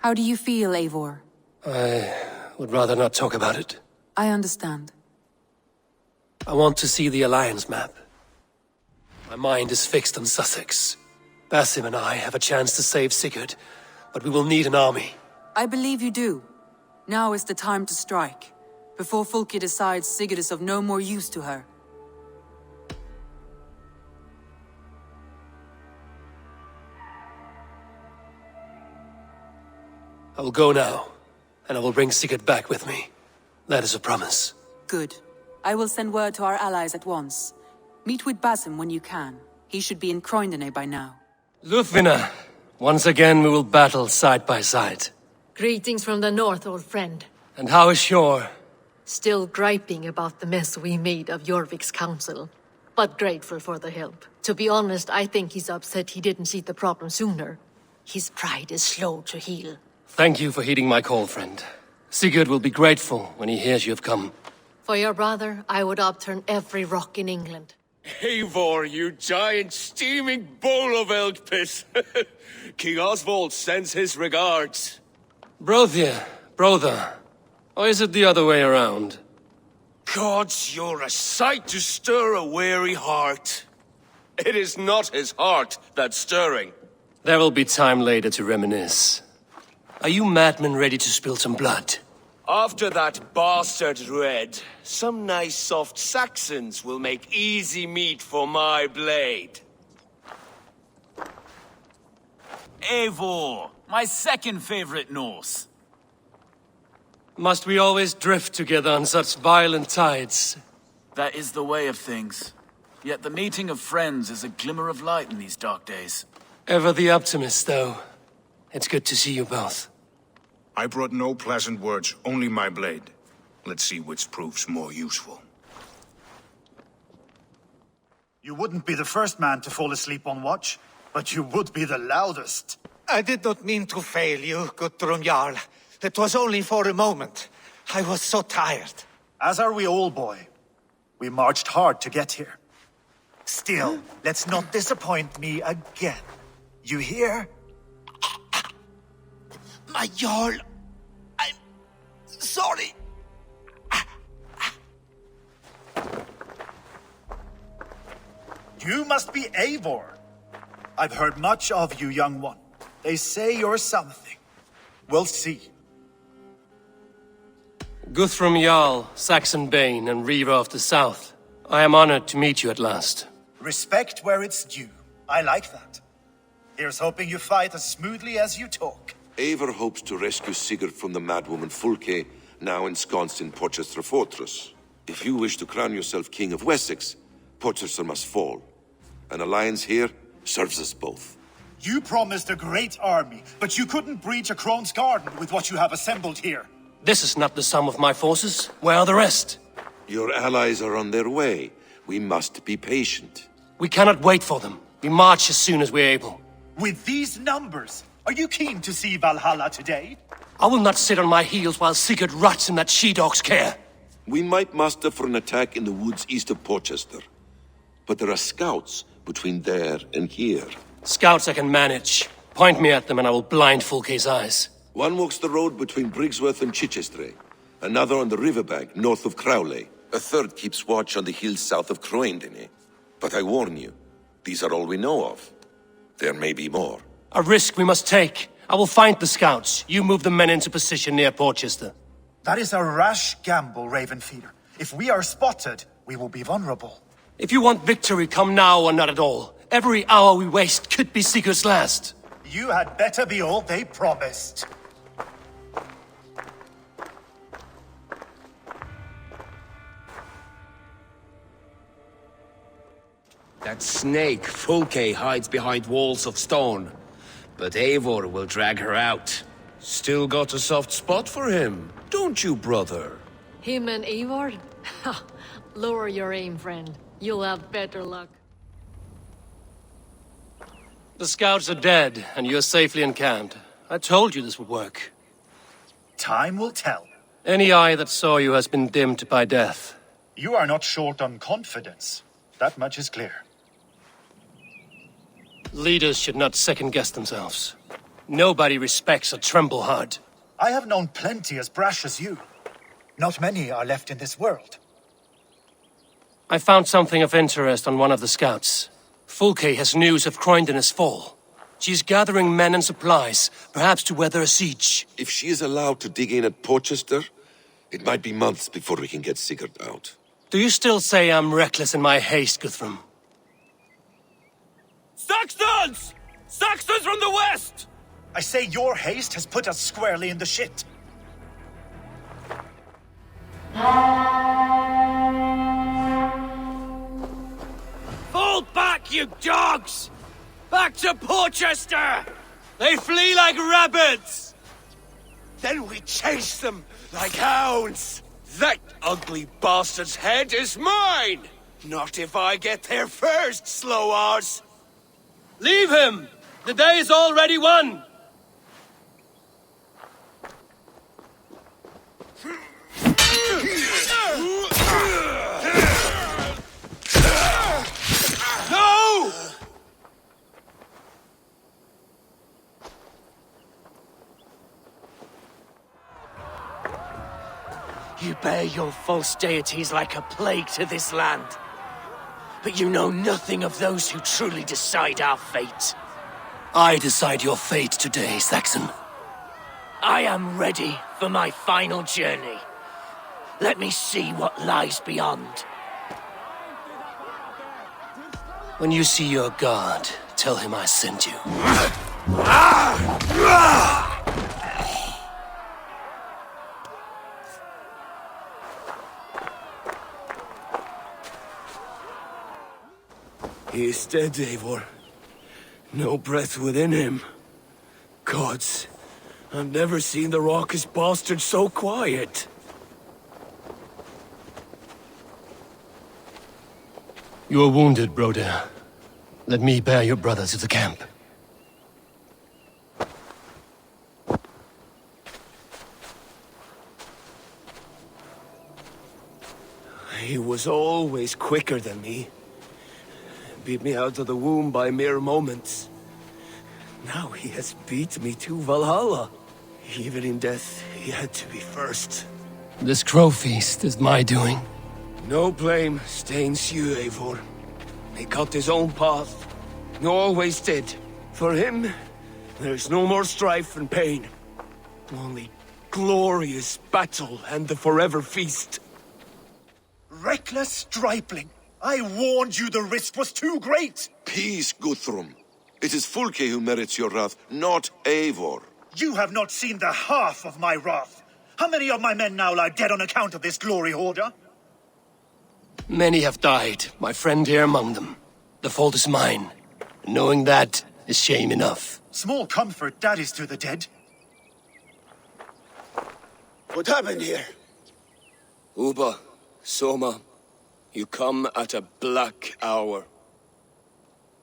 How do you feel, Eivor? I would rather not talk about it. I understand. I want to see the Alliance map. My mind is fixed on Sussex. Basim and I have a chance to save Sigurd, but we will need an army. I believe you do. Now is the time to strike, before Fulke decides Sigurd is of no more use to her. I will go now, and I will bring Sigurd back with me. That is a promise. Good. I will send word to our allies at once. Meet with Basim when you can. He should be in Croydon by now. Lufvina, once again we will battle side by side. Greetings from the north, old friend. And how is Shore? Still griping about the mess we made of Jorvik's council, but grateful for the help. To be honest, I think he's upset he didn't see the problem sooner. His pride is slow to heal. Thank you for heeding my call, friend. Sigurd will be grateful when he hears you have come. For your brother, I would upturn every rock in England. Eivor, you giant steaming bowl of elk piss. King Oswald sends his regards. Brothia, brother. Or is it the other way around? Gods, you're a sight to stir a weary heart. It is not his heart that's stirring. There will be time later to reminisce. Are you madmen ready to spill some blood? After that bastard Red, some nice soft Saxons will make easy meat for my blade. Eivor, my second favorite Norse. Must we always drift together on such violent tides? That is the way of things. Yet the meeting of friends is a glimmer of light in these dark days. Ever the optimist, though. It's good to see you both. I brought no pleasant words, only my blade. Let's see which proves more useful. You wouldn't be the first man to fall asleep on watch, but you would be the loudest. I did not mean to fail you, Guttrum Jarl. It was only for a moment. I was so tired. As are we all, boy. We marched hard to get here. Still, let's not disappoint me again. You hear? My Jarl, I'm sorry. You must be Eivor. I've heard much of you, young one. They say you're something. We'll see. Guthrum Jarl, Saxon Bane, and Reaver of the South. I am honored to meet you at last. Respect where it's due. I like that. Here's hoping you fight as smoothly as you talk. Eivor hopes to rescue Sigurd from the madwoman Fulke, now ensconced in Porchester Fortress. If you wish to crown yourself King of Wessex, Porchester must fall. An alliance here serves us both. You promised a great army, but you couldn't breach a Crone's garden with what you have assembled here. This is not the sum of my forces. Where are the rest? Your allies are on their way. We must be patient. We cannot wait for them. We march as soon as we're able. With these numbers, are you keen to see Valhalla today? I will not sit on my heels while Sigurd rots in that she-dog's care. We might muster for an attack in the woods east of Porchester. But there are scouts between there and here. Scouts I can manage. Point me at them and I will blind Fulke's eyes. One walks the road between Briggsworth and Chichester. Another on the riverbank north of Crowley. A third keeps watch on the hills south of Croendene. But I warn you, these are all we know of. There may be more. A risk we must take. I will find the scouts. You move the men into position near Porchester. That is a rash gamble, Ravenfeeder. If we are spotted, we will be vulnerable. If you want victory, come now or not at all. Every hour we waste could be Sigurd's last. You had better be all they promised. That snake, Fulke, hides behind walls of stone. But Eivor will drag her out. Still got a soft spot for him, don't you, brother? Him and Eivor? Ha! Lower your aim, friend. You'll have better luck. The scouts are dead, and you're safely encamped. I told you this would work. Time will tell. Any eye that saw you has been dimmed by death. You are not short on confidence. That much is clear. Leaders should not second-guess themselves. Nobody respects a trembleheart. I have known plenty as brash as you. Not many are left in this world. I found something of interest on one of the scouts. Fulke has news of Croydon's fall. She's gathering men and supplies, perhaps to weather a siege. If she is allowed to dig in at Porchester, it might be months before we can get Sigurd out. Do you still say I'm reckless in my haste, Guthrum? Saxons! Saxons from the west! I say your haste has put us squarely in the shit. Fall back, you dogs! Back to Porchester! They flee like rabbits! Then we chase them like hounds! That ugly bastard's head is mine! Not if I get there first, slow-arse! Leave him! The day is already won! No! You bear your false deities like a plague to this land. But you know nothing of those who truly decide our fate. I decide your fate today, Saxon. I am ready for my final journey. Let me see what lies beyond. When you see your god, tell him I sent you. He is dead, Eivor. No breath within him. Gods, I've never seen the raucous bastard so quiet. You are wounded, Broder. Let me bear your brother to the camp. He was always quicker than me. Beat me out of the womb by mere moments. Now he has beat me to Valhalla. Even in death, he had to be first. This crow feast is my doing. No blame stains you, Eivor. He cut his own path. He always did. For him, there's no more strife and pain. Only glorious battle and the forever feast. Reckless stripling! I warned you the risk was too great! Peace, Guthrum. It is Fulke who merits your wrath, not Eivor. You have not seen the half of my wrath. How many of my men now lie dead on account of this glory hoarder? Many have died, my friend here among them. The fault is mine. Knowing that is shame enough. Small comfort that is to the dead. What happened here? Uba, Soma, you come at a black hour.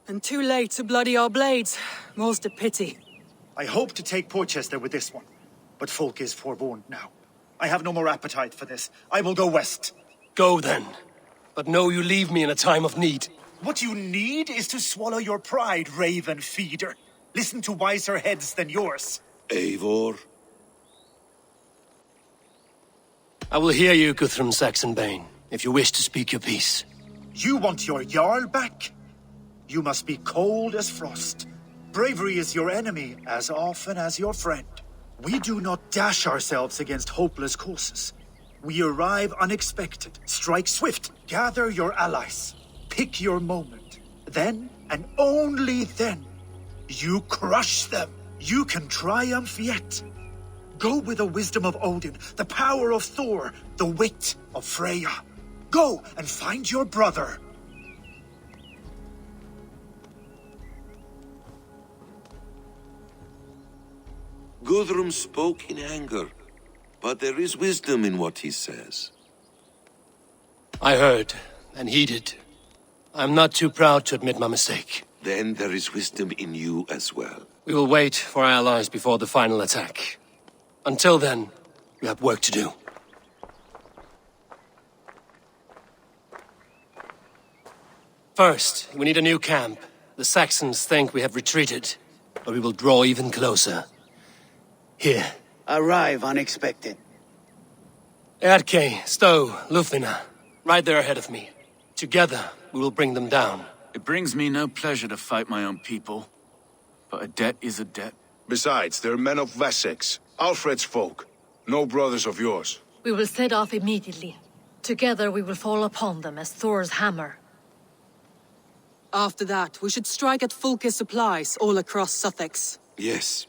And too late to bloody our blades. Most a pity. I hope to take Porchester with this one, but Folk is forewarned now. I have no more appetite for this. I will go west. Go then. But know you leave me in a time of need. What you need is to swallow your pride, raven feeder. Listen to wiser heads than yours. Eivor? I will hear you, Guthrum Saxonbane, if you wish to speak your piece. You want your Jarl back? You must be cold as frost. Bravery is your enemy as often as your friend. We do not dash ourselves against hopeless courses. We arrive unexpected, strike swift, gather your allies, pick your moment. Then, and only then, you crush them. You can triumph yet. Go with the wisdom of Odin, the power of Thor, the wit of Freya. Go and find your brother. Guthrum spoke in anger, but there is wisdom in what he says. I heard, and heeded. I'm not too proud to admit my mistake. Then there is wisdom in you as well. We will wait for our allies before the final attack. Until then, we have work to do. First, we need a new camp. The Saxons think we have retreated. but we will draw even closer. Here. Arrive unexpected. Erke, Stowe, Lufina, right there ahead of me. Together, we will bring them down. It brings me no pleasure to fight my own people, but a debt is a debt. Besides, they're men of Wessex, Alfred's folk. No brothers of yours. We will set off immediately. Together we will fall upon them as Thor's hammer. After that, we should strike at Fulke's supplies all across Sussex. Yes.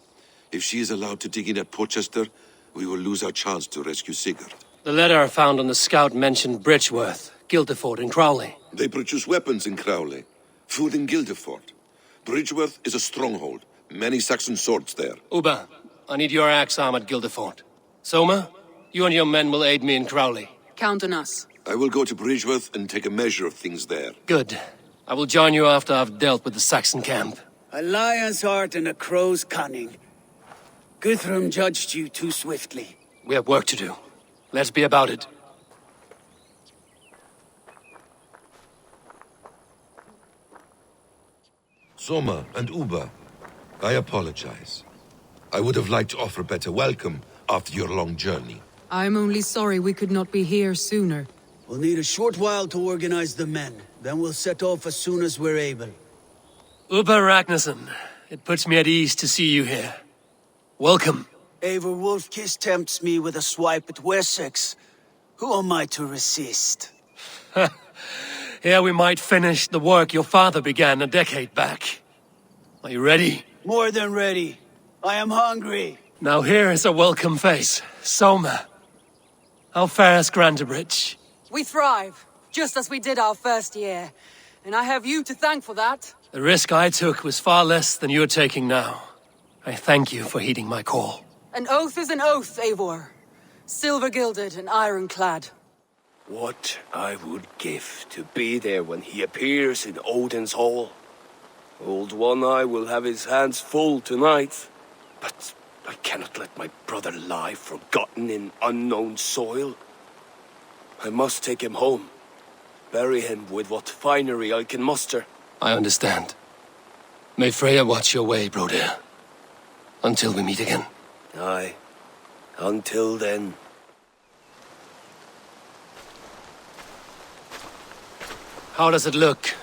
If she is allowed to dig in at Portchester, we will lose our chance to rescue Sigurd. The letter found on the scout mentioned Bridgeworth, Guildeford, and Crowley. They produce weapons in Crowley, food in Guildeford. Bridgeworth is a stronghold. Many Saxon swords there. Uba, I need your axe arm at Guildeford. Soma, you and your men will aid me in Crowley. Count on us. I will go to Bridgeworth and take a measure of things there. Good. I will join you after I've dealt with the Saxon camp. A lion's heart and a crow's cunning. Guthrum judged you too swiftly. We have work to do. Let's be about it. Soma and Uba, I apologize. I would have liked to offer better welcome after your long journey. I'm only sorry we could not be here sooner. We'll need a short while to organize the men. Then we'll set off as soon as we're able. Uba Ragnarsson, it puts me at ease to see you here. Welcome. Eivor Wolfkiss tempts me with a swipe at Wessex. Who am I to resist? Here we might finish the work your father began a decade back. Are you ready? More than ready. I am hungry. Now here is a welcome face. Soma. How fares Grantebridge? We thrive, just as we did our first year. And I have you to thank for that. The risk I took was far less than you're taking now. I thank you for heeding my call. An oath is an oath, Eivor. Silver-gilded and ironclad. What I would give to be there when he appears in Odin's hall. Old One-Eye will have his hands full tonight. But I cannot let my brother lie forgotten in unknown soil. I must take him home. Bury him with what finery I can muster. I understand. May Freya watch your way, Broder. Until we meet again. Aye. Until then. How does it look?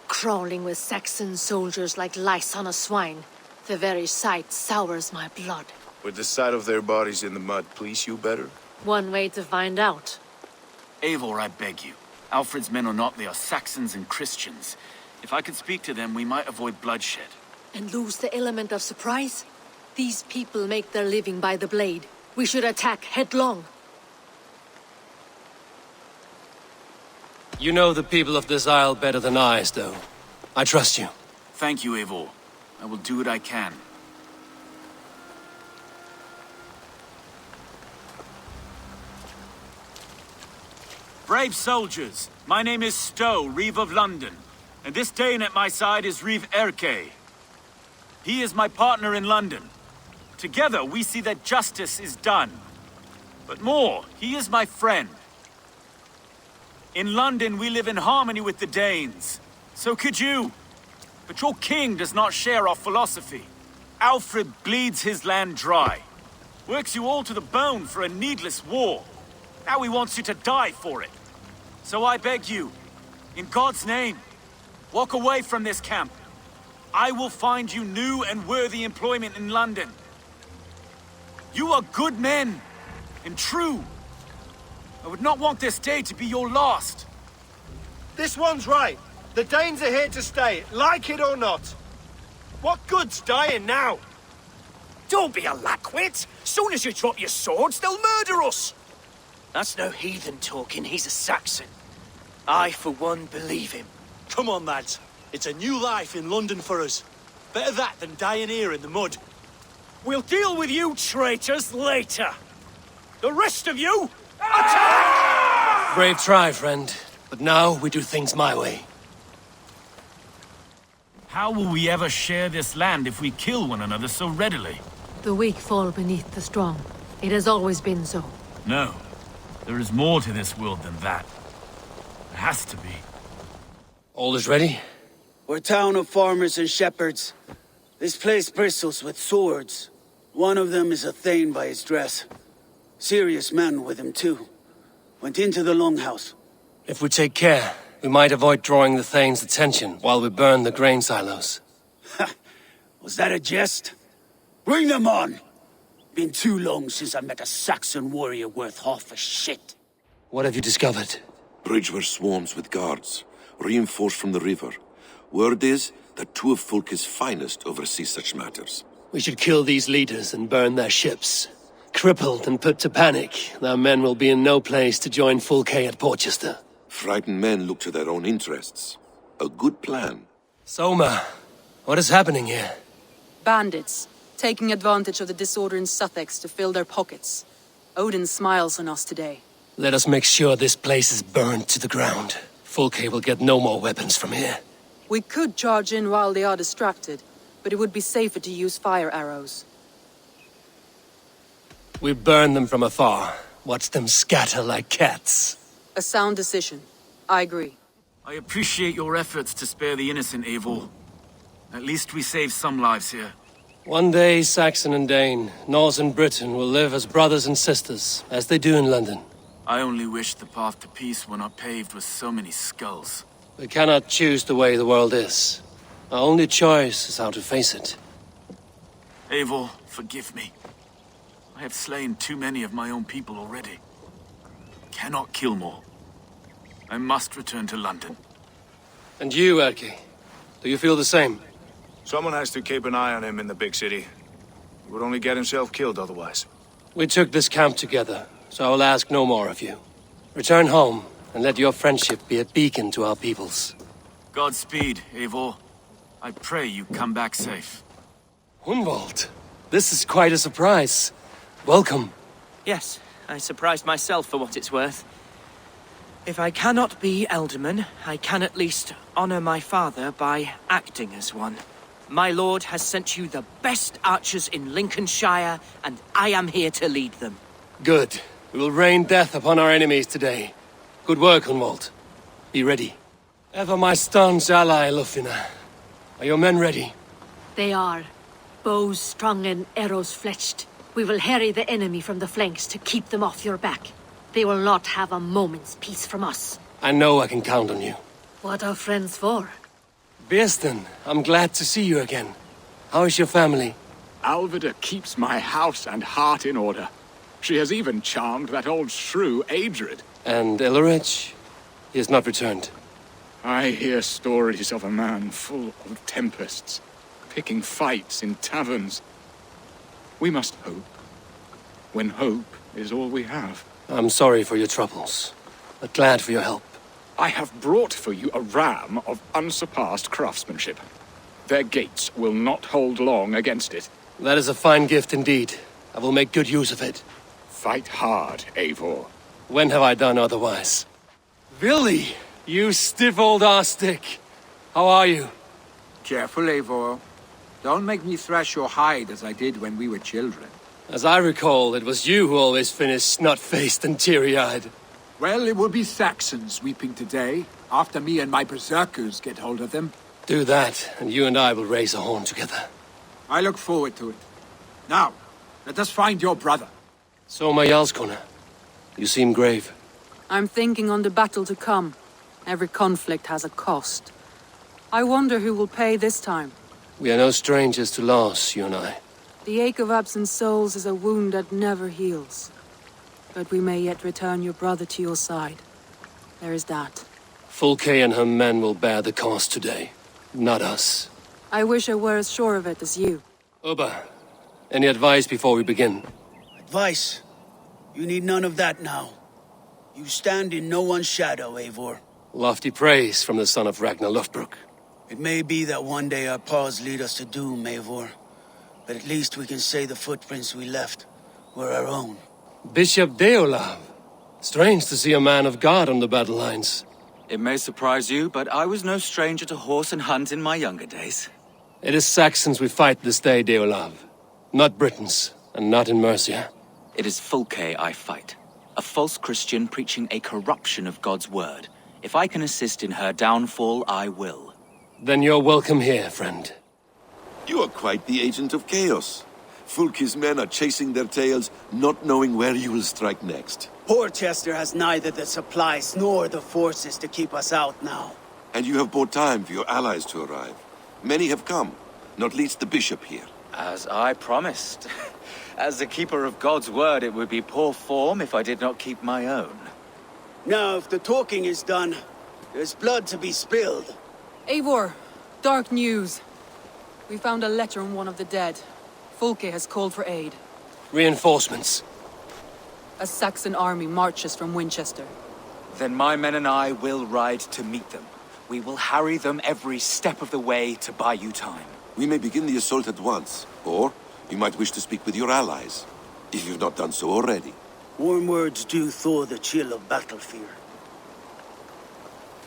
Crawling with Saxon soldiers like lice on a swine. The very sight sours my blood. Would the sight of their bodies in the mud please you better? One way to find out. Eivor, I beg you. Alfred's men or not, they are Saxons and Christians. If I could speak to them, we might avoid bloodshed. And lose the element of surprise? These people make their living by the blade. We should attack headlong. You know the people of this isle better than I, Stowe. I trust you. Thank you, Eivor. I will do what I can. Brave soldiers, my name is Stowe, Reeve of London, and this Dane at my side is Reeve Erke. He is my partner in London. Together we see that justice is done. But more, he is my friend. In London we live in harmony with the Danes. So could you. But your king does not share our philosophy. Alfred bleeds his land dry. Works you all to the bone for a needless war. Now he wants you to die for it. So I beg you, in God's name, walk away from this camp. I will find you new and worthy employment in London. You are good men, and true. I would not want this day to be your last. This one's right. The Danes are here to stay, like it or not. What good's dying now? Don't be a lackwit! Soon as you drop your swords, they'll murder us! That's no heathen talking, he's a Saxon. I, for one, believe him. Come on, lads. It's a new life in London for us. Better that than dying here in the mud. We'll deal with you traitors later. The rest of you, attack! Brave try, friend. But now we do things my way. How will we ever share this land if we kill one another so readily? The weak fall beneath the strong. It has always been so. No. There is more to this world than that. There has to be. All is ready? We're a town of farmers and shepherds. This place bristles with swords. One of them is a Thane by his dress. Serious man with him, too. Went into the longhouse. If we take care, we might avoid drawing the Thane's attention while we burn the grain silos. Was that a jest? Bring them on! Been too long since I met a Saxon warrior worth half a shit. What have you discovered? Bridgeworth swarms with guards, reinforced from the river. Word is that two of Fulke's finest oversee such matters. We should kill these leaders and burn their ships. Crippled and put to panic, their men will be in no place to join Fulke at Portchester. Frightened men look to their own interests. A good plan. Soma, what is happening here? Bandits, taking advantage of the disorder in Sussex to fill their pockets. Odin smiles on us today. Let us make sure this place is burned to the ground. Fulke will get no more weapons from here. We could charge in while they are distracted, but it would be safer to use fire arrows. We burn them from afar. Watch them scatter like cats. A sound decision. I agree. I appreciate your efforts to spare the innocent, Eivor. At least we saved some lives here. One day, Saxon and Dane, Norse and Briton will live as brothers and sisters, as they do in London. I only wish the path to peace were not paved with so many skulls. We cannot choose the way the world is. Our only choice is how to face it. Eivor, forgive me. I have slain too many of my own people already. Cannot kill more. I must return to London. And you, Erki? Do you feel the same? Someone has to keep an eye on him in the big city. He would only get himself killed otherwise. We took this camp together, so I will ask no more of you. Return home, and let your friendship be a beacon to our peoples. Godspeed, Eivor. I pray you come back safe. Hunwald, this is quite a surprise. Welcome. Yes, I surprised myself for what it's worth. If I cannot be Elderman, I can at least honor my father by acting as one. My lord has sent you the best archers in Lincolnshire, and I am here to lead them. Good. We will rain death upon our enemies today. Good work, Hunwald. Be ready. Ever my staunch ally, Lufina. Are your men ready? They are. Bows strung and arrows fletched. We will harry the enemy from the flanks to keep them off your back. They will not have a moment's peace from us. I know I can count on you. What are friends for? Birsten, I'm glad to see you again. How is your family? Alvida keeps my house and heart in order. She has even charmed that old shrew, Adred. And Elrich? He has not returned. I hear stories of a man full of tempests, picking fights in taverns. We must hope, when hope is all we have. I'm sorry for your troubles, but glad for your help. I have brought for you a ram of unsurpassed craftsmanship. Their gates will not hold long against it. That is a fine gift indeed. I will make good use of it. Fight hard, Eivor. When have I done otherwise? Villy, you stiff old arstick. How are you? Careful, Eivor. Don't make me thrash your hide as I did when we were children. As I recall, it was you who always finished snot-faced and teary-eyed. Well, it will be Saxons weeping today, after me and my berserkers get hold of them. Do that, and you and I will raise a horn together. I look forward to it. Now, let us find your brother. Soma Jarlskona, you seem grave. I'm thinking on the battle to come. Every conflict has a cost. I wonder who will pay this time. We are no strangers to loss, you and I. The ache of absent souls is a wound that never heals. But we may yet return your brother to your side. There is that. Fulke and her men will bear the cost today, not us. I wish I were as sure of it as you. Oba, any advice before we begin? Advice? You need none of that now. You stand in no one's shadow, Eivor. Lofty praise from the son of Ragnar Lothbrok. It may be that one day our paths lead us to doom, Eivor. But at least we can say the footprints we left were our own. Bishop Deolav. Strange to see a man of God on the battle lines. It may surprise you, but I was no stranger to horse and hunt in my younger days. It is Saxons we fight this day, Deolav. Not Britons, and not in Mercia. It is Fulke I fight. A false Christian preaching a corruption of God's word. If I can assist in her downfall, I will. Then you're welcome here, friend. You are quite the agent of chaos. Fulke's men are chasing their tails, not knowing where you will strike next. Porchester has neither the supplies nor the forces to keep us out now. And you have bought time for your allies to arrive. Many have come, not least the bishop here. As I promised. As the keeper of God's word, it would be poor form if I did not keep my own. Now, if the talking is done, there's blood to be spilled. Eivor, dark news. We found a letter on one of the dead. Fulke has called for aid. Reinforcements. A Saxon army marches from Winchester. Then my men and I will ride to meet them. We will harry them every step of the way to buy you time. We may begin the assault at once, or you might wish to speak with your allies, if you've not done so already. Warm words do thaw the chill of battle fear.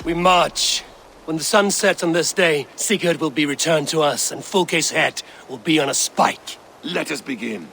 We march. When the sun sets on this day, Sigurd will be returned to us, and Fulke's head will be on a spike. Let us begin.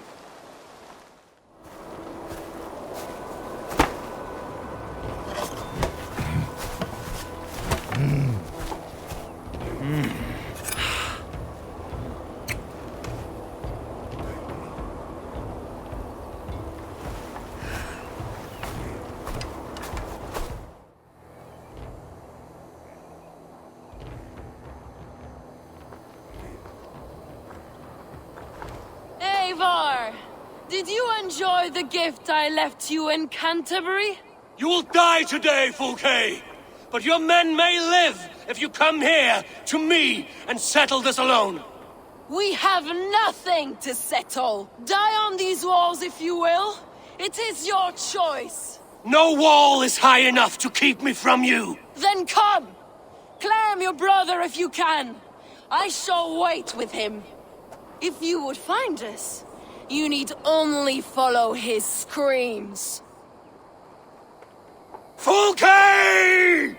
Eivor! Did you enjoy the gift I left you in Canterbury? You will die today, Fulke! But your men may live if you come here to me and settle this alone. We have nothing to settle. Die on these walls if you will. It is your choice. No wall is high enough to keep me from you. Then come! Claim your brother if you can. I shall wait with him. If you would find us, you need only follow his screams. Fulke!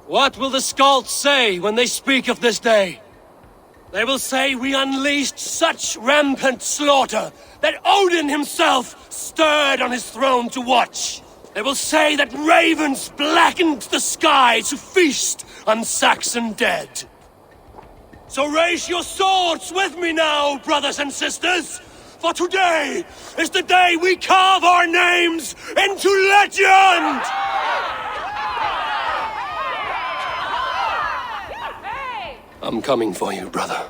What will the Skalds say when they speak of this day? They will say we unleashed such rampant slaughter that Odin himself stirred on his throne to watch. They will say that ravens blackened the sky to feast on Saxon dead. So raise your swords with me now, brothers and sisters, for today is the day we carve our names into legend! I'm coming for you, brother.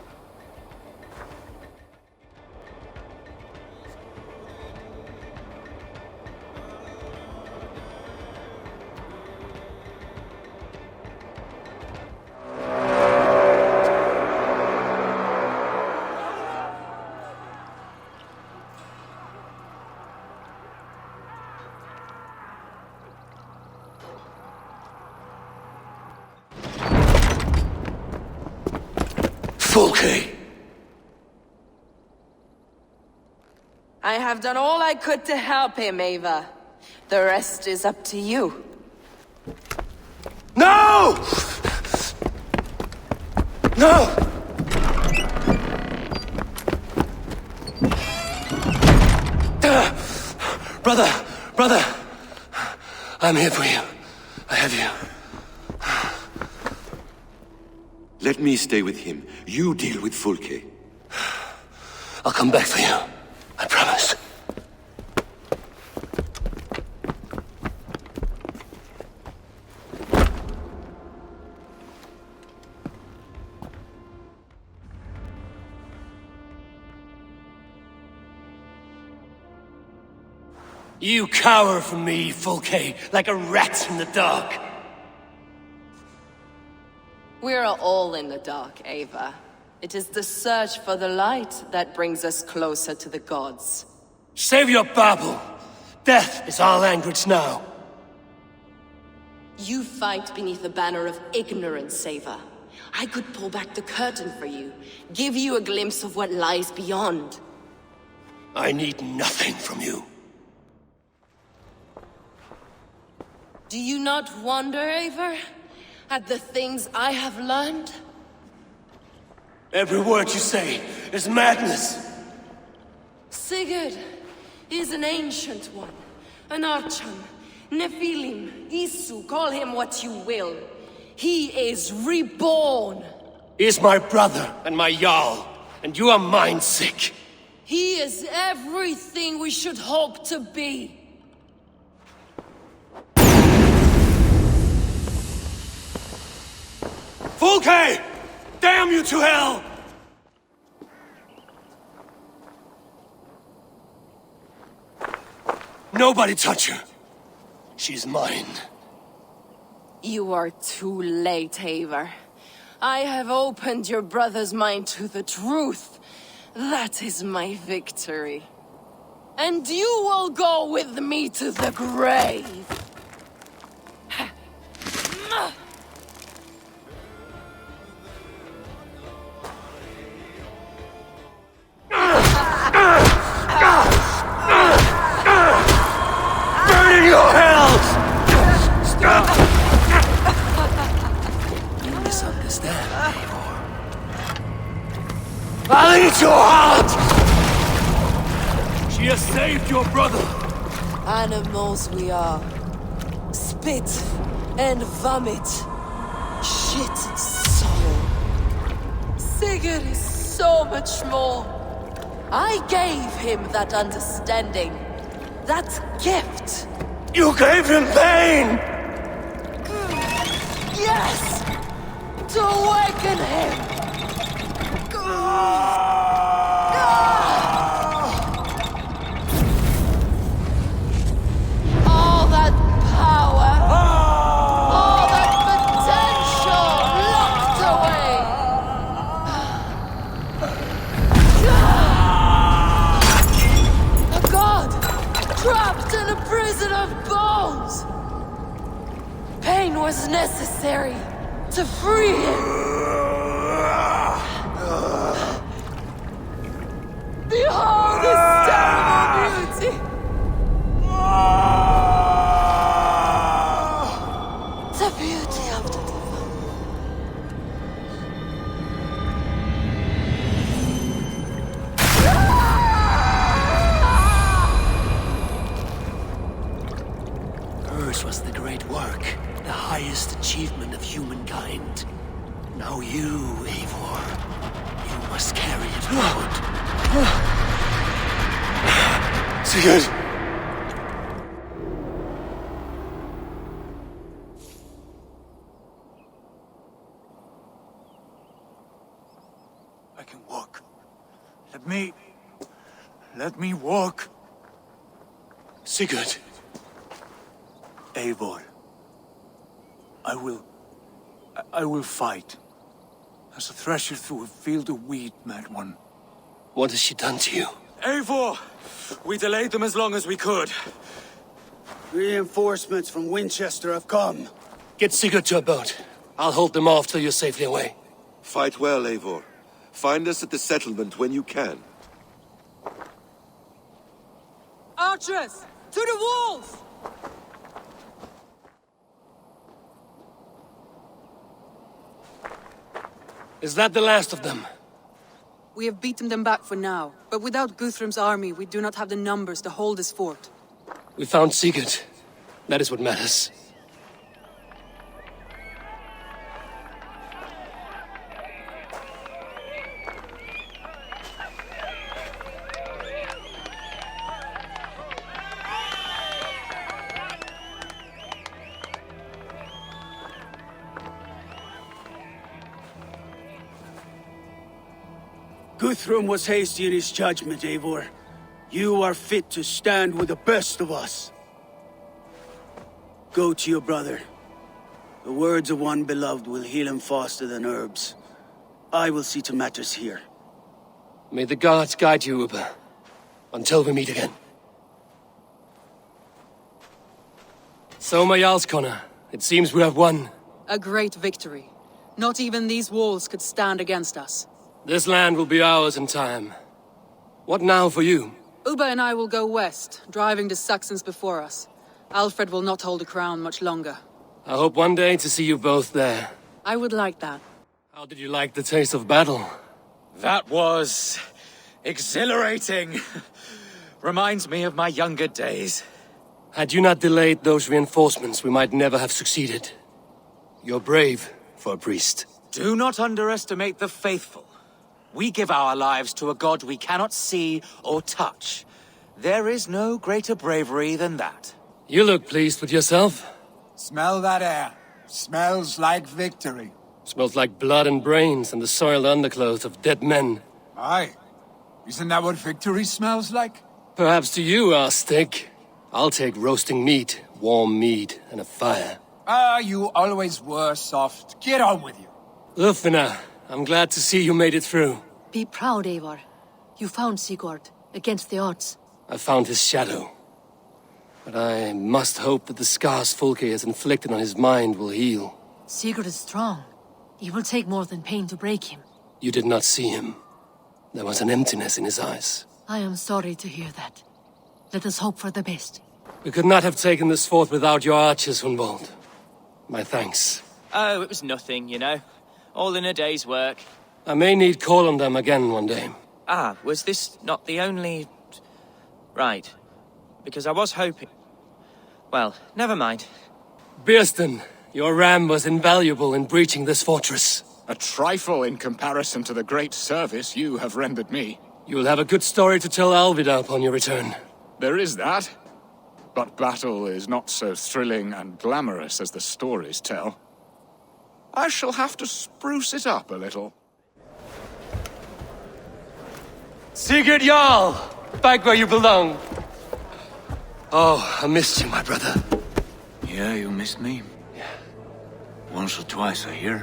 Fulke! I have done all I could to help him, Eva. The rest is up to you. No! No! Brother! I'm here for you. I have you. Let me stay with him. You deal with Fulke. I'll come back for you. I promise. You cower from me, Fulke, like a rat in the dark. We're all in the dark, Eva. It is the search for the light that brings us closer to the gods. Save your babble. Death is our language now. You fight beneath the banner of ignorance, Eva. I could pull back the curtain for you, give you a glimpse of what lies beyond. I need nothing from you. Do you not wonder, Eivor, at the things I have learned? Every word you say is madness. Sigurd is an ancient one, an archon, Nephilim, Isu, call him what you will. He is reborn. He is my brother and my Jarl, and you are mind sick. He is everything we should hope to be. Fulke! Damn you to hell! Nobody touch her. She's mine. You are too late, Eivor. I have opened your brother's mind to the truth. That is my victory. And you will go with me to the grave. Burning your hells! Stop! You misunderstand, Eivor. I'll eat your heart! She has saved your brother! Animals we are. Spit and vomit. Shit and soul. Sigurd is so much more. I gave him that understanding. That gift. You gave him pain! Yes! To awaken him! All that power, all that potential locked away! A god trapped in a prison of bones! Pain was necessary to free him! Behold this terrible beauty! The beauty of the divine. Hers was the great work, the highest achievement of humankind. Now you, Eivor, you must carry it forward. Sigurd! I can walk. Let me walk. Sigurd! Eivor. I will fight. As a thresher through a field of wheat, mad one. What has she done to you? Eivor! We delayed them as long as we could. Reinforcements from Winchester have come. Get Sigurd to a boat. I'll hold them off till you're safely away. Fight well, Eivor. Find us at the settlement when you can. Archers! To the walls! Is that the last of them? We have beaten them back for now, but without Guthrum's army, we do not have the numbers to hold this fort. We found Sigurd. That is what matters. Guthrum was hasty in his judgment, Eivor. You are fit to stand with the best of us. Go to your brother. The words of one beloved will heal him faster than herbs. I will see to matters here. May the gods guide you, Uber. Until we meet again. So, my Jarlskona, it seems we have won. A great victory. Not even these walls could stand against us. This land will be ours in time. What now for you? Uba and I will go west, driving the Saxons before us. Alfred will not hold the crown much longer. I hope one day to see you both there. I would like that. How did you like the taste of battle? That was exhilarating. Reminds me of my younger days. Had you not delayed those reinforcements, we might never have succeeded. You're brave for a priest. Do not underestimate the faithful. We give our lives to a god we cannot see or touch. There is no greater bravery than that. You look pleased with yourself. Smell that air. Smells like victory. Smells like blood and brains and the soiled underclothes of dead men. Aye. Isn't that what victory smells like? Perhaps to you, Arstic. I'll take roasting meat, warm meat, and a fire. Ah, you always were soft. Get on with you. Lufina, I'm glad to see you made it through. Be proud, Eivor. You found Sigurd, against the odds. I found his shadow. But I must hope that the scars Fulke has inflicted on his mind will heal. Sigurd is strong. It will take more than pain to break him. You did not see him. There was an emptiness in his eyes. I am sorry to hear that. Let us hope for the best. We could not have taken this fort without your archers, Hunwald. My thanks. Oh, it was nothing, you know. All in a day's work. I may need call on them again one day. Ah, was this not the only... Right. Because I was hoping... Well, never mind. Birsten, your ram was invaluable in breaching this fortress. A trifle in comparison to the great service you have rendered me. You'll have a good story to tell Alvida upon your return. There is that. But battle is not so thrilling and glamorous as the stories tell. I shall have to spruce it up a little. Sigurd Jarl! Back where you belong. Oh, I missed you, my brother. Yeah, you missed me? Yeah. Once or twice, I hear.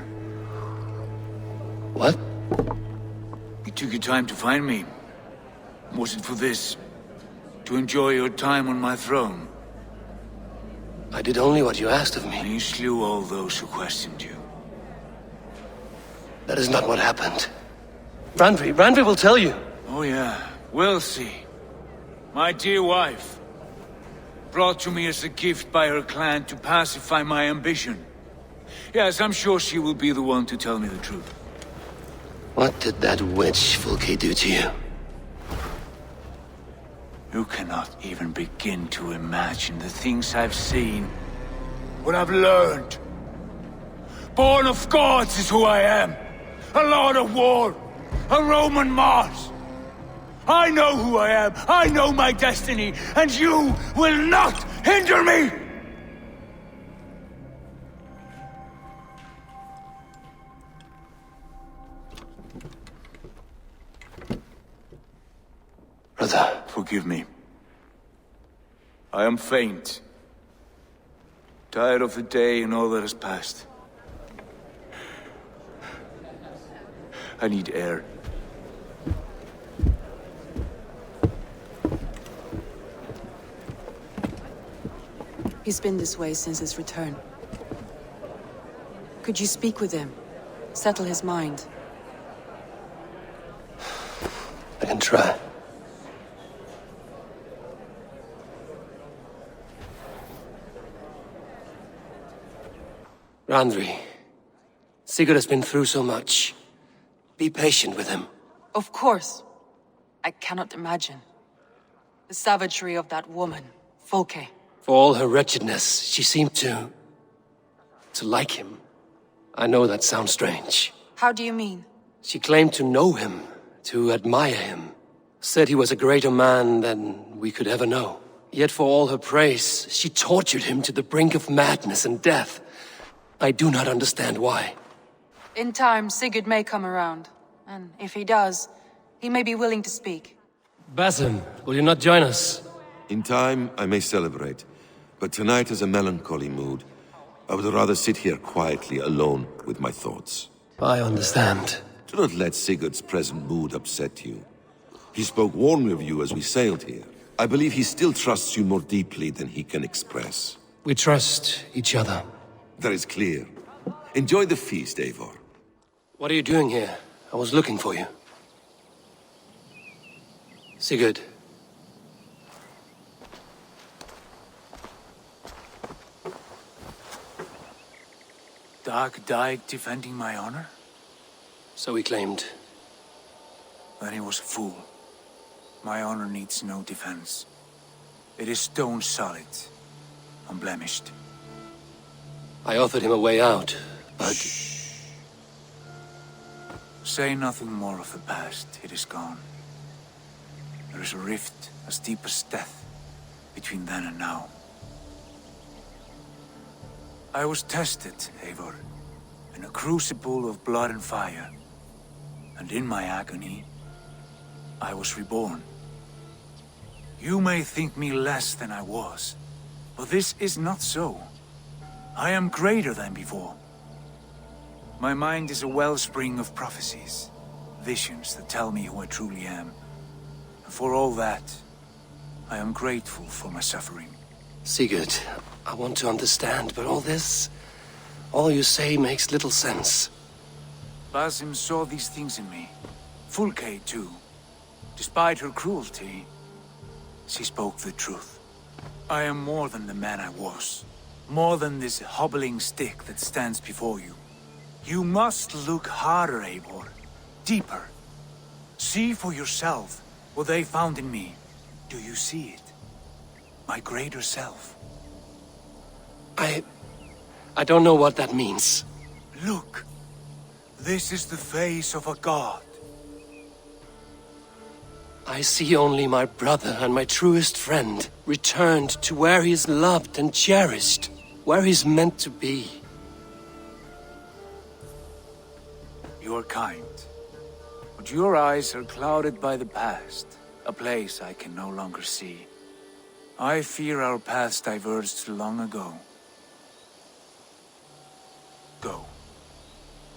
What? You took your time to find me. Was it for this? To enjoy your time on my throne? I did only what you asked of me. And you slew all those who questioned you. That is not what happened. Randvi will tell you. Oh yeah, we'll see. My dear wife, brought to me as a gift by her clan to pacify my ambition. Yes, I'm sure she will be the one to tell me the truth. What did that witch Fulke do to you? You cannot even begin to imagine the things I've seen. What I've learned. Born of gods is who I am. A lord of war. A Roman Mars. I know who I am. I know my destiny. And you will not hinder me! Brother. Forgive me. I am faint. Tired of the day and all that has passed. I need air. He's been this way since his return. Could you speak with him? Settle his mind? I can try. Randvi, Sigurd has been through so much. Be patient with him. Of course. I cannot imagine. The savagery of that woman, Fulke. For all her wretchedness, she seemed to like him. I know that sounds strange. How do you mean? She claimed to know him, to admire him. Said he was a greater man than we could ever know. Yet for all her praise, she tortured him to the brink of madness and death. I do not understand why. In time, Sigurd may come around. And if he does, he may be willing to speak. Basim, will you not join us? In time, I may celebrate. But tonight is a melancholy mood. I would rather sit here quietly, alone, with my thoughts. I understand. Do not let Sigurd's present mood upset you. He spoke warmly of you as we sailed here. I believe he still trusts you more deeply than he can express. We trust each other. That is clear. Enjoy the feast, Eivor. What are you doing here? I was looking for you. Sigurd. Dag died defending my honor? So he claimed. Then he was a fool. My honor needs no defense. It is stone solid. unblemished. I offered him a way out, but... Say nothing more of the past. It is gone. There is a rift as deep as death between then and now. I was tested, Eivor, in a crucible of blood and fire. And in my agony, I was reborn. You may think me less than I was, but this is not so. I am greater than before. My mind is a wellspring of prophecies, visions that tell me who I truly am. And for all that, I am grateful for my suffering. Sigurd, I want to understand, but all you say makes little sense. Basim saw these things in me. Fulke, too. Despite her cruelty, she spoke the truth. I am more than the man I was. More than this hobbling stick that stands before you. You must look harder, Eivor. Deeper. See for yourself what they found in me. Do you see it? My greater self. I don't know what that means. Look. This is the face of a god. I see only my brother and my truest friend returned to where he is loved and cherished, where he's meant to be. You are kind, but your eyes are clouded by the past, a place I can no longer see. I fear our paths diverged long ago. Go.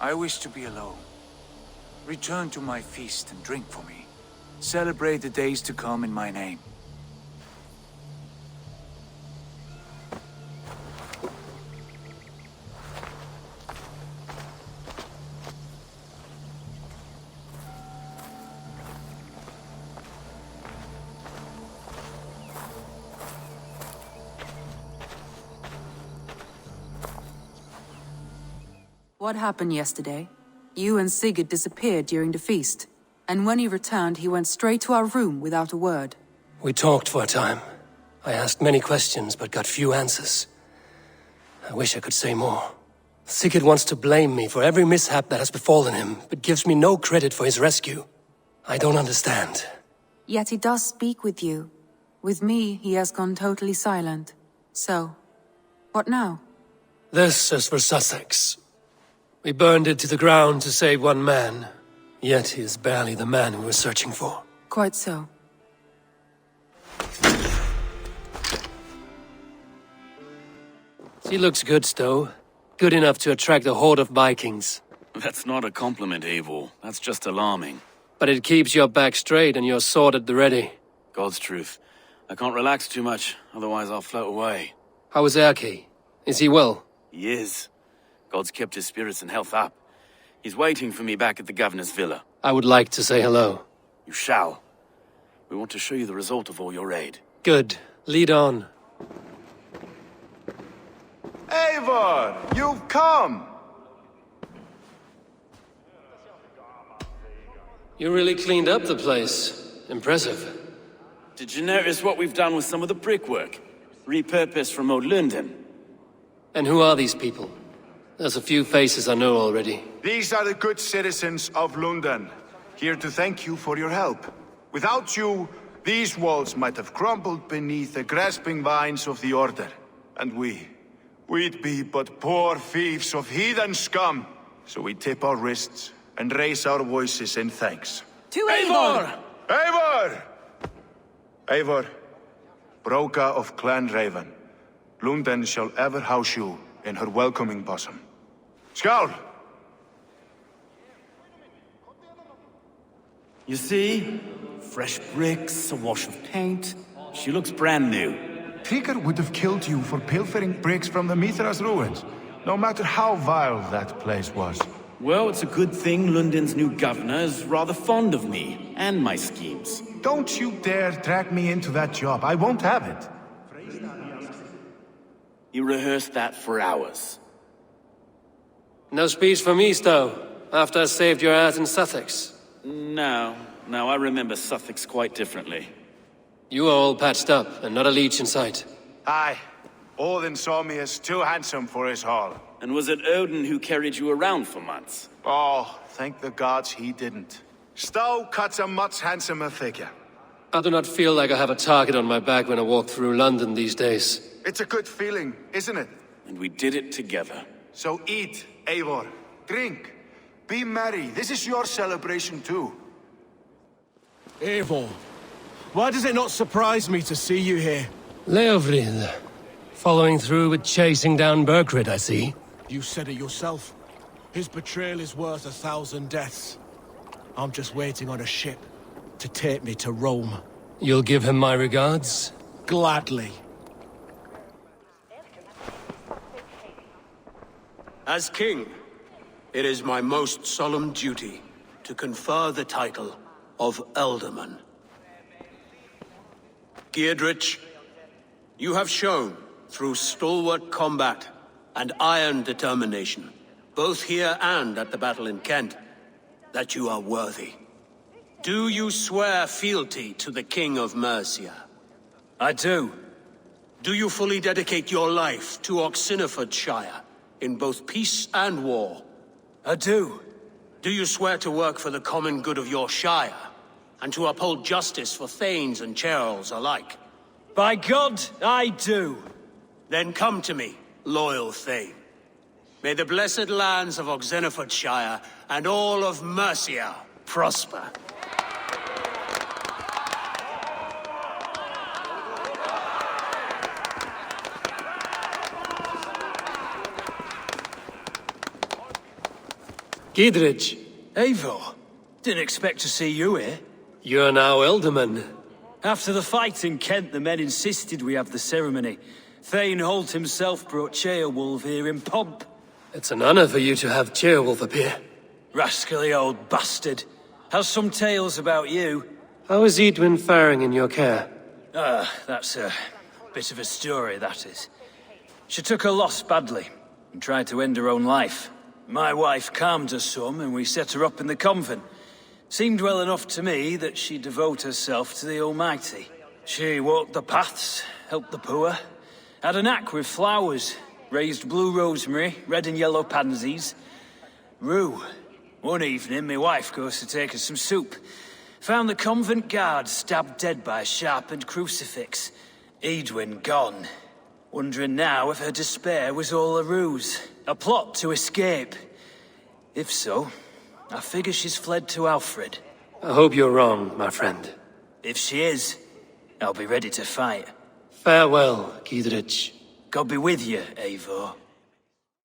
I wish to be alone. Return to my feast and drink for me. Celebrate the days to come in my name. What happened yesterday? You and Sigurd disappeared during the feast. And when he returned, he went straight to our room without a word. We talked for a time. I asked many questions, but got few answers. I wish I could say more. Sigurd wants to blame me for every mishap that has befallen him, but gives me no credit for his rescue. I don't understand. Yet he does speak with you. With me, he has gone totally silent. So, what now? This is for Sussex. We burned it to the ground to save one man. Yet he is barely the man we were searching for. Quite so. She looks good, Stowe. Good enough to attract a horde of Vikings. That's not a compliment, Eivor. That's just alarming. But it keeps your back straight and your sword at the ready. God's truth. I can't relax too much, otherwise I'll float away. How is Erki? Is he well? He is. God's kept his spirits and health up. He's waiting for me back at the governor's villa. I would like to say hello. You shall. We want to show you the result of all your aid. Good. Lead on. Eivor, you've come! You really cleaned up the place. Impressive. Did you notice what we've done with some of the brickwork? Repurposed from old London. And who are these people? There's a few faces I know already. These are the good citizens of London, here to thank you for your help. Without you, these walls might have crumbled beneath the grasping vines of the Order. And we'd be but poor thieves of heathen scum. So we tip our wrists and raise our voices in thanks. To Eivor! Eivor! Eivor, Broka of Clan Raven, London shall ever house you in her welcoming bosom. Skål! You see? Fresh bricks, a wash of paint. She looks brand new. Trigger would have killed you for pilfering bricks from the Mithras ruins, no matter how vile that place was. Well, it's a good thing London's new governor is rather fond of me and my schemes. Don't you dare drag me into that job. I won't have it. You rehearsed that for hours. No speech for me, Stowe, after I saved your ass in Sussex. No, I remember Sussex quite differently. You are all patched up, and not a leech in sight. Aye. Odin saw me as too handsome for his hall. And was it Odin who carried you around for months? Oh, thank the gods he didn't. Stow cuts a much handsomer figure. I do not feel like I have a target on my back when I walk through London these days. It's a good feeling, isn't it? And we did it together. So eat, Eivor. Drink. Be merry. This is your celebration too. Eivor, why does it not surprise me to see you here? Leofrid, following through with chasing down Berkrid, I see. You said it yourself. His betrayal is worth 1,000 deaths. I'm just waiting on a ship to take me to Rome. You'll give him my regards? Gladly. As king, it is my most solemn duty to confer the title of Ealdorman. Giedrich, you have shown, through stalwart combat and iron determination, both here and at the battle in Kent, that you are worthy. Do you swear fealty to the King of Mercia? I do. Do you fully dedicate your life to Oxenfordshire, in both peace and war? I do. Do you swear to work for the common good of your shire, and to uphold justice for thanes and churls alike? By God, I do. Then come to me, loyal thane. May the blessed lands of Oxenfordshire and all of Mercia prosper. Giedrich. Eivor, didn't expect to see you here. You're now Ealdorman. After the fight in Kent, the men insisted we have the ceremony. Thane Holt himself brought Ceolwulf here in pomp. It's an honor for you to have Ceolwulf appear. Rascally old bastard. Has some tales about you. How is Edwin faring in your care? That's a bit of a story, that is. She took her loss badly and tried to end her own life. My wife calmed her some, and we set her up in the convent. Seemed well enough to me that she'd devote herself to the Almighty. She walked the paths, helped the poor, had a knack with flowers, raised blue rosemary, red and yellow pansies. Rue. One evening, my wife goes to take her some soup. Found the convent guard stabbed dead by a sharpened crucifix. Edwin gone. Wondering now if her despair was all a ruse. A plot to escape. If so, I figure she's fled to Alfred. I hope you're wrong, my friend. If she is, I'll be ready to fight. Farewell, Giedrich. God be with you, Eivor.